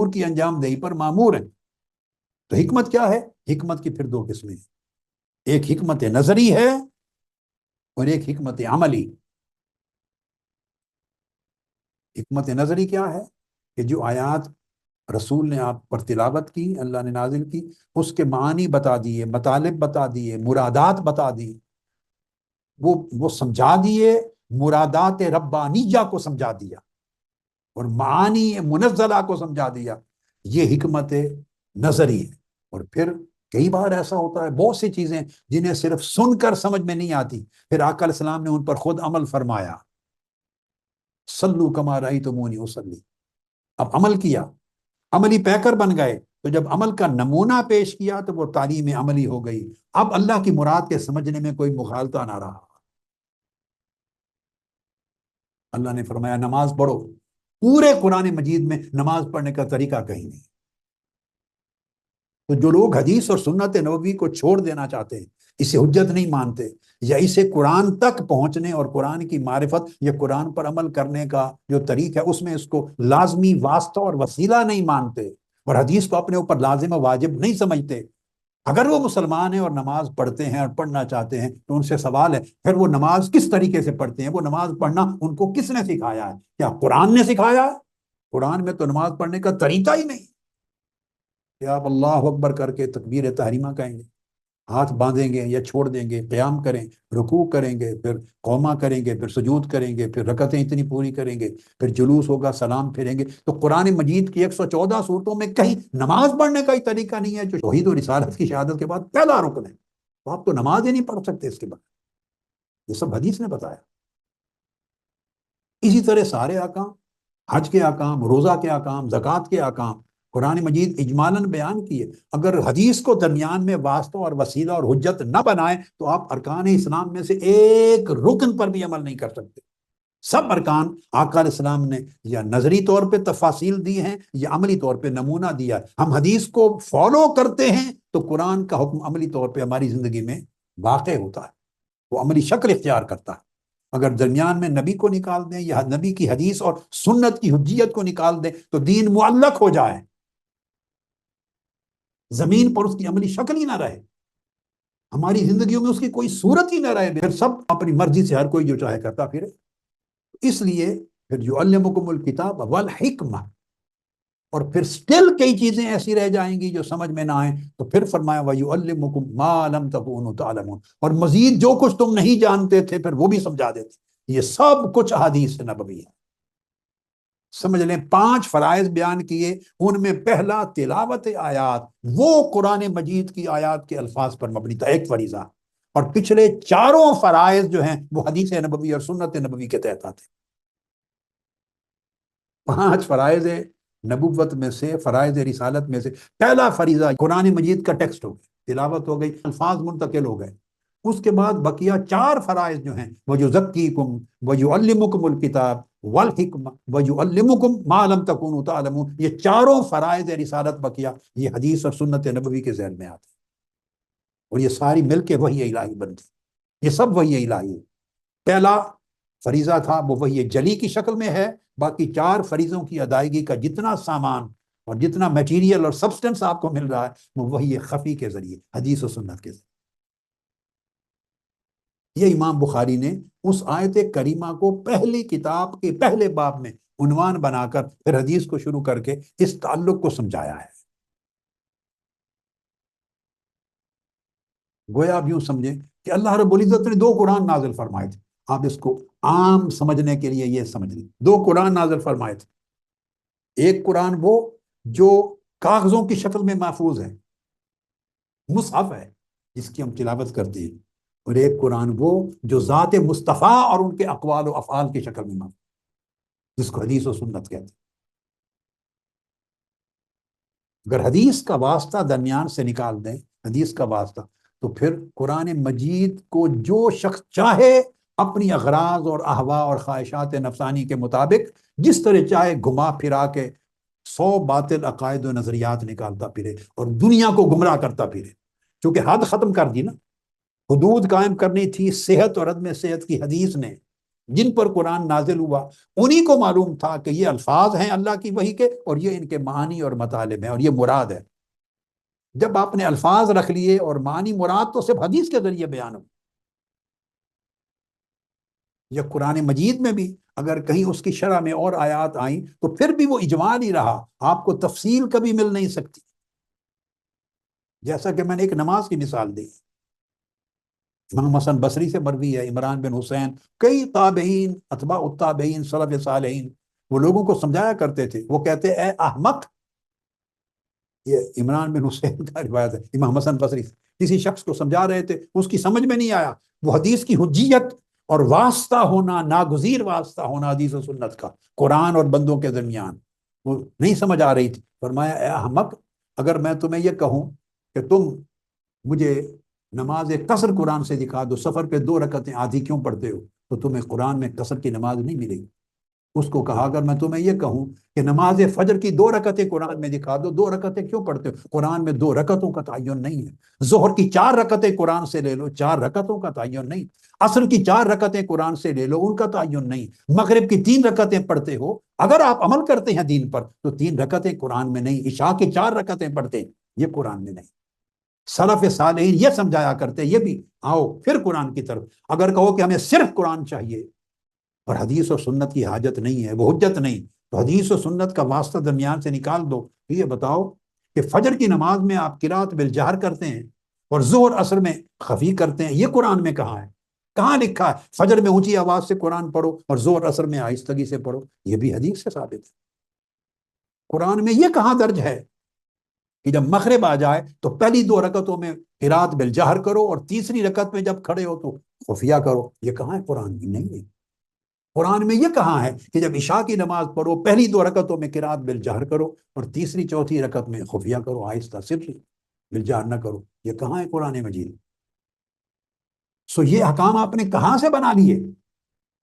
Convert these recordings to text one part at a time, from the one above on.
امور کی انجام دہی پر مامور ہیں۔ تو حکمت کیا ہے؟ حکمت کی پھر دو قسمیں ہیں، ایک حکمت نظری ہے اور ایک حکمت عملی۔ حکمت نظری کیا ہے؟ کہ جو آیات رسول نے آپ پر تلاوت کی، اللہ نے نازل کی، اس کے معنی بتا دیے، مطالب بتا دیے، مرادات بتا دی، وہ سمجھا دیے، مرادات ربانیہ کو سمجھا دیا اور معانی منزلہ کو سمجھا دیا، یہ حکمت نظری ہے۔ اور پھر کئی بار ایسا ہوتا ہے بہت سی چیزیں جنہیں صرف سن کر سمجھ میں نہیں آتی، پھر آقا علیہ السلام نے ان پر خود عمل فرمایا، صلو کما رأیتمونی اصلی، اب عمل کیا، عملی پیکر بن گئے، تو جب عمل کا نمونہ پیش کیا تو وہ تعلیم عملی ہو گئی، اب اللہ کی مراد کے سمجھنے میں کوئی مغالطہ نہ رہا۔ اللہ نے فرمایا نماز پڑھو، پورے قرآن مجید میں نماز پڑھنے کا طریقہ کہیں نہیں۔ تو جو لوگ حدیث اور سنت نبوی کو چھوڑ دینا چاہتے ہیں، اسے حجت نہیں مانتے، یا اسے قرآن تک پہنچنے اور قرآن کی معرفت یا قرآن پر عمل کرنے کا جو طریقہ ہے اس میں اس کو لازمی واسطہ اور وسیلہ نہیں مانتے، اور حدیث کو اپنے اوپر لازم و واجب نہیں سمجھتے، اگر وہ مسلمان ہیں اور نماز پڑھتے ہیں اور پڑھنا چاہتے ہیں تو ان سے سوال ہے پھر وہ نماز کس طریقے سے پڑھتے ہیں؟ وہ نماز پڑھنا ان کو کس نے سکھایا ہے؟ کیا قرآن نے سکھایا ہے؟ قرآن میں تو نماز پڑھنے کا طریقہ ہی نہیں کہ آپ اللہ اکبر کر کے تکبیر تحریمہ کہیں گے، ہاتھ باندھیں گے یا چھوڑ دیں گے، قیام کریں، رکوع کریں گے، پھر قوما کریں گے، پھر سجود کریں گے، پھر رکعتیں اتنی پوری کریں گے، پھر جلوس ہوگا، سلام پھریں گے۔ تو قرآن مجید کی 114 صورتوں میں کہیں نماز پڑھنے کا ہی طریقہ نہیں ہے، جو توحید و رسالت کی شہادت کے بعد پہلا رکن ہے، تو آپ تو نماز ہی نہیں پڑھ سکتے اس کے بعد، یہ سب حدیث نے بتایا۔ اسی طرح سارے احکام، حج کے احکام، روزہ کے احکام، زکوٰۃ کے احکام قرآن مجید اجمالاً بیان کیے۔ اگر حدیث کو درمیان میں واسطہ اور وسیلہ اور حجت نہ بنائیں تو آپ ارکان اسلام میں سے ایک رکن پر بھی عمل نہیں کر سکتے۔ سب ارکان آقا علیہ السلام نے یا نظری طور پہ تفاصیل دی ہیں یا عملی طور پہ نمونہ دیا ہے۔ ہم حدیث کو فالو کرتے ہیں تو قرآن کا حکم عملی طور پہ ہماری زندگی میں واقع ہوتا ہے، وہ عملی شکل اختیار کرتا ہے۔ اگر درمیان میں نبی کو نکال دیں یا نبی کی حدیث اور سنت کی حجیت کو نکال دیں تو دین معلق ہو جائے، زمین پر اس کی عملی شکل ہی نہ رہے، ہماری زندگیوں میں اس کی کوئی صورت ہی نہ رہے، پھر سب اپنی مرضی سے ہر کوئی جو چاہے کرتا پھرے۔ اس لیے پھر یعلمکم الکتاب والحکمہ، اور پھر سٹل کئی چیزیں ایسی رہ جائیں گی جو سمجھ میں نہ آئیں، تو پھر فرمایا وَيُعَلِّمُكُم مَا لَمْ تَكُونُوا تَعْلَمُونَ، اور مزید جو کچھ تم نہیں جانتے تھے پھر وہ بھی سمجھا دیتے۔ یہ سب کچھ احادیث نبوی ہے۔ سمجھ لیں 5 فرائض بیان کیے، ان میں پہلا تلاوت آیات، وہ قرآن مجید کی آیات کے الفاظ پر مبنی تھا، ایک فریضہ، اور پچھلے 4 فرائض جو ہیں وہ حدیث نبوی اور سنت نبوی کے تحت آتے۔ 5 فرائض نبوت میں سے، فرائض رسالت میں سے پہلا فریضہ قرآن مجید کا ٹیکسٹ ہو گئی، تلاوت ہو گئی، الفاظ منتقل ہو گئے۔ اس کے بعد بقیہ 4 فرائض جو ہیں وَيُزَكِّيكُمْ وَيُعَلِّمُكُمُ الْكِتَابَ وَالْحِكْمَةَ وَيُعَلِّمُكُمْ مَا لَمْ تَكُونُوا تَعْلَمُونَ، یہ 4 فرائض رسالت بقیہ یہ حدیث اور سنت نبوی کے ذیل میں آتے ہیں، اور یہ ساری مل کے وحی الہی بنتی، یہ سب وحی الہی ہے۔ پہلا فریضہ تھا وہ وحی جلی کی شکل میں ہے، باقی 4 فریضوں کی ادائیگی کا جتنا سامان اور جتنا میٹیریل اور سبسٹنس آپ کو مل رہا ہے وہ وحی خفی کے ذریعے، حدیث و سنت کے ذریعے۔ یہ امام بخاری نے اس آیت کریمہ کو پہلی کتاب کے پہلے باب میں عنوان بنا کر پھر حدیث کو شروع کر کے اس تعلق کو سمجھایا ہے۔ گویا آپ یوں سمجھیں کہ اللہ رب العزت نے 2 قرآن نازل فرمائے تھے، آپ اس کو عام سمجھنے کے لیے یہ سمجھ لیں، 2 قرآن نازل فرمائے تھے۔ ایک قرآن وہ جو کاغذوں کی شکل میں محفوظ ہے، مصحف ہے جس کی ہم تلاوت کرتے ہیں، اور ایک قرآن وہ جو ذات مصطفیٰ اور ان کے اقوال و افعال کی شکل میں محفوظ، جس کو حدیث و سنت کہتے ہیں۔ اگر حدیث کا واسطہ درمیان سے نکال دیں، حدیث کا واسطہ، تو پھر قرآن مجید کو جو شخص چاہے اپنی اغراض اور احوا اور خواہشات نفسانی کے مطابق جس طرح چاہے گھما پھرا کے 100 باطل عقائد و نظریات نکالتا پھرے اور دنیا کو گمراہ کرتا پھرے، چونکہ حد ختم کر دی نا، حدود قائم کرنی تھی صحت اور عدم صحت کی حدیث نے، جن پر قرآن نازل ہوا انہی کو معلوم تھا کہ یہ الفاظ ہیں اللہ کی وحی کے اور یہ ان کے معانی اور مطالب ہیں اور یہ مراد ہے۔ جب آپ نے الفاظ رکھ لیے اور معنی مراد تو صرف حدیث کے ذریعے بیان ہو، یا قرآن مجید میں بھی اگر کہیں اس کی شرح میں اور آیات آئیں تو پھر بھی وہ اجمال ہی رہا، آپ کو تفصیل کبھی مل نہیں سکتی۔ جیسا کہ میں نے ایک نماز کی مثال دی، امام حسن بصری سے مروی ہے، عمران بن حسین، کئی تابعین، اتباع التابعین، سلف صالحین وہ لوگوں کو سمجھایا کرتے تھے، وہ کہتے اے احمق، یہ عمران بن حسین کا روایت ہے، امام حسن بصری کسی شخص کو سمجھا رہے تھے، اس کی سمجھ میں نہیں آیا، وہ حدیث کی حجیت اور واسطہ ہونا، ناگزیر واسطہ ہونا حدیث و سنت کا قرآن اور بندوں کے درمیان، وہ نہیں سمجھ آ رہی تھی۔ فرمایا اے احمق، اگر میں تمہیں یہ کہوں کہ تم مجھے نماز قصر قرآن سے دکھا دو، سفر پہ 2 رکعتیں آدھی کیوں پڑھتے ہو، تو تمہیں قرآن میں قصر کی نماز نہیں ملے گی۔ اس کو کہا اگر میں تمہیں یہ کہوں کہ نماز فجر کی 2 رکعتیں قرآن میں دکھا دو، 2 رکعتیں کیوں پڑھتے ہو، قرآن میں 2 رکعتوں کا تعین نہیں ہے۔ ظہر کی 4 رکعتیں قرآن سے لے لو، 4 رکعتوں کا تعین نہیں۔ عصر کی 4 رکعتیں قرآن سے لے لو، ان کا تعین نہیں۔ مغرب کی 3 رکعتیں پڑھتے ہو، اگر آپ عمل کرتے ہیں دین پر تو 3 رکعتیں قرآن میں نہیں، عشاء کی 4 رکعتیں پڑھتے ہیں، یہ قرآن میں نہیں۔ سلف صالحین یہ سمجھایا کرتے، یہ بھی آؤ پھر قرآن کی طرف۔ اگر کہو کہ ہمیں صرف قرآن چاہیے اور حدیث و سنت کی حاجت نہیں ہے، وہ حجت نہیں، تو حدیث و سنت کا واسطہ درمیان سے نکال دو۔ یہ بتاؤ کہ فجر کی نماز میں آپ قرات بالجہر کرتے ہیں اور ظہر عصر میں خفی کرتے ہیں، یہ قرآن میں کہاں ہے؟ کہاں لکھا ہے فجر میں اونچی آواز سے قرآن پڑھو اور ظہر عصر میں آہستگی سے پڑھو؟ یہ بھی حدیث سے ثابت ہے۔ قرآن میں یہ کہاں درج ہے کہ جب مغرب آ جائے تو پہلی 2 رکعتوں میں قرات بالجہر کرو اور تیسری رکعت میں جب کھڑے ہو تو خفیہ کرو؟ یہ کہاں ہے قرآن میں؟ نہیں ہے۔ قرآن میں یہ کہاں ہے کہ جب عشاء کی نماز پڑھو پہلی 2 رکعتوں میں قرات بالجہر کرو اور تیسری چوتھی رکعت میں خفیہ کرو، آہستہ، صرف بالجہر نہ کرو؟ یہ کہاں ہے قرآن مجید؟ سو یہ احکام آپ نے کہاں سے بنا لیے؟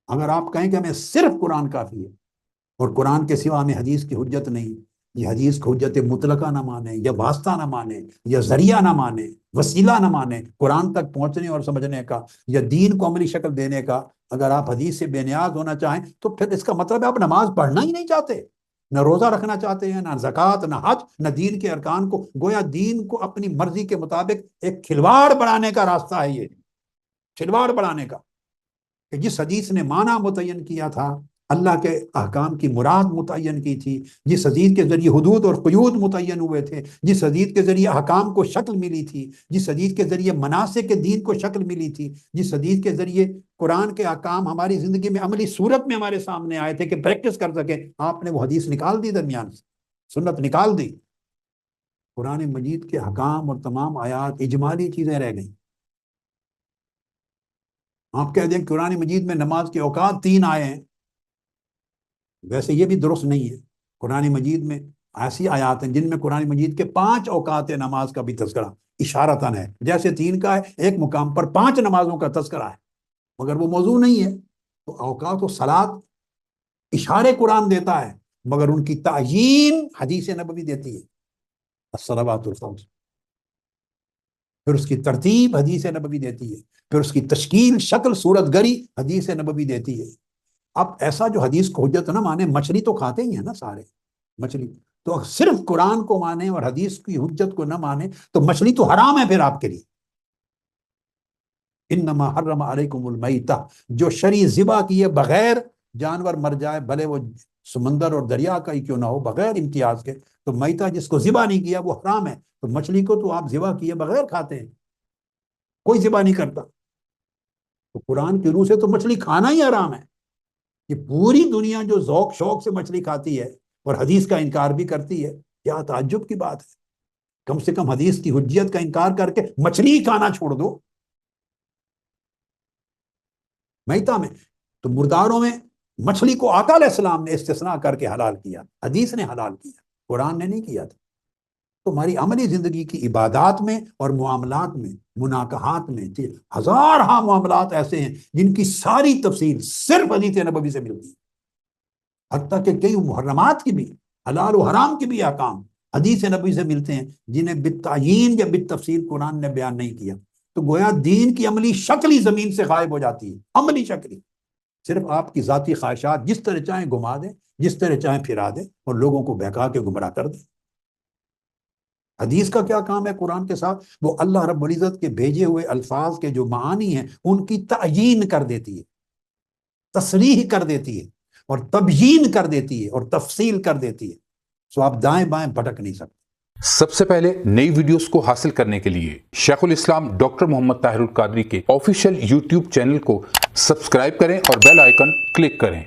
اگر آپ کہیں کہ ہمیں صرف قرآن کافی ہے اور قرآن کے سوا ہمیں حدیث کی حجت نہیں، یہ حدیث کو حجت مطلقہ نہ مانے، یا واسطہ نہ مانے، یا ذریعہ نہ مانے، وسیلہ نہ مانے قرآن تک پہنچنے اور سمجھنے کا، یا دین کو عملی شکل دینے کا، اگر آپ حدیث سے بے نیاز ہونا چاہیں تو پھر اس کا مطلب ہے آپ نماز پڑھنا ہی نہیں چاہتے، نہ روزہ رکھنا چاہتے ہیں، نہ زکوٰۃ، نہ حج، نہ دین کے ارکان کو، گویا دین کو اپنی مرضی کے مطابق ایک کھلواڑ بنانے کا راستہ ہے، یہ کھلواڑ بنانے کا، کہ جس حدیث نے معنی متعین کیا تھا، اللہ کے احکام کی مراد متعین کی تھی، جس حدیث کے ذریعے حدود اور قیود متعین ہوئے تھے، جس حدیث کے ذریعے احکام کو شکل ملی تھی، جس حدیث کے ذریعے مناسک کے دین کو شکل ملی تھی، جس حدیث کے ذریعے قرآن کے احکام ہماری زندگی میں عملی صورت میں ہمارے سامنے آئے تھے کہ پریکٹس کر سکیں، آپ نے وہ حدیث نکال دی درمیان سے، سنت نکال دی۔ قرآن مجید کے احکام اور تمام آیات اجمالی چیزیں رہ گئیں۔ آپ کہہ دیں قرآن مجید میں نماز کے اوقات 3 آئے ہیں، ویسے یہ بھی درست نہیں ہے۔ قرآن مجید میں ایسی آیات ہیں جن میں قرآن مجید کے 5 اوقات نماز کا بھی تذکرہ اشارتاً ہے، جیسے 3 کا ہے، ایک مقام پر 5 نمازوں کا تذکرہ ہے، مگر وہ موضوع نہیں ہے۔ تو اوقات و صلات اشارے قرآن دیتا ہے، مگر ان کی تعیین حدیث نبوی دیتی ہے، الصلوات الخمس، پھر اس کی ترتیب حدیث نبوی دیتی ہے، پھر اس کی تشکیل، شکل، صورت گری حدیث نبوی دیتی ہے۔ اب ایسا جو حدیث کو حجت نہ مانے، مچھلی تو کھاتے ہی ہیں نا سارے، مچھلی تو صرف قرآن کو مانے اور حدیث کی حجت کو نہ مانے تو مچھلی تو حرام ہے پھر آپ کے لیے۔ انما حرم علیکم المیتہ، جو شرعی ذبح کیے بغیر جانور مر جائے، بھلے وہ سمندر اور دریا کا ہی کیوں نہ ہو، بغیر امتیاز کے، تو میتہ جس کو ذبح نہیں کیا وہ حرام ہے۔ تو مچھلی کو تو آپ ذبح کیے بغیر کھاتے ہیں، کوئی ذبح نہیں کرتا، تو قرآن کی روح سے تو مچھلی کھانا ہی حرام ہے۔ یہ پوری دنیا جو ذوق شوق سے مچھلی کھاتی ہے اور حدیث کا انکار بھی کرتی ہے، کیا تعجب کی بات ہے۔ کم سے کم حدیث کی حجیت کا انکار کر کے مچھلی کھانا چھوڑ دو۔ میتہ میں تو مرداروں میں مچھلی کو آقا علیہ السلام نے استثناء کر کے حلال کیا، حدیث نے حلال کیا، قرآن نے نہیں کیا تھا۔ تو ہماری عملی زندگی کی عبادات میں اور معاملات میں، مناکحات میں، ہزارہا معاملات ایسے ہیں جن کی ساری تفصیل صرف حدیث نبوی سے ملتی ہے، حتیٰ کہ کئی محرمات کی بھی، حلال و حرام کی بھی احکام حدیث نبوی سے ملتے ہیں، جنہیں بالتعیین یا بالتفصیل قرآن نے بیان نہیں کیا۔ تو گویا دین کی عملی شکل ہی زمین سے غائب ہو جاتی ہے، عملی شکل ہی۔ صرف آپ کی ذاتی خواہشات جس طرح چاہیں گھما دیں، جس طرح چاہیں پھرا دیں اور لوگوں کو بہکا کے گمراہ کر دیں۔ حدیث کا کیا کام ہے قرآن کے ساتھ؟ وہ اللہ رب العزت کے بھیجے ہوئے الفاظ کے جو معانی ہیں ان کی تعیین کر دیتی ہے، تصریح کر دیتی ہے اور تبیین کر دیتی ہے اور تفصیل کر دیتی ہے، سو آپ دائیں بائیں بھٹک نہیں سکتے۔ سب سے پہلے نئی ویڈیوز کو حاصل کرنے کے لیے شیخ الاسلام ڈاکٹر محمد طاہر القادری کے آفیشیل یوٹیوب چینل کو سبسکرائب کریں اور بیل آئیکن کلک کریں۔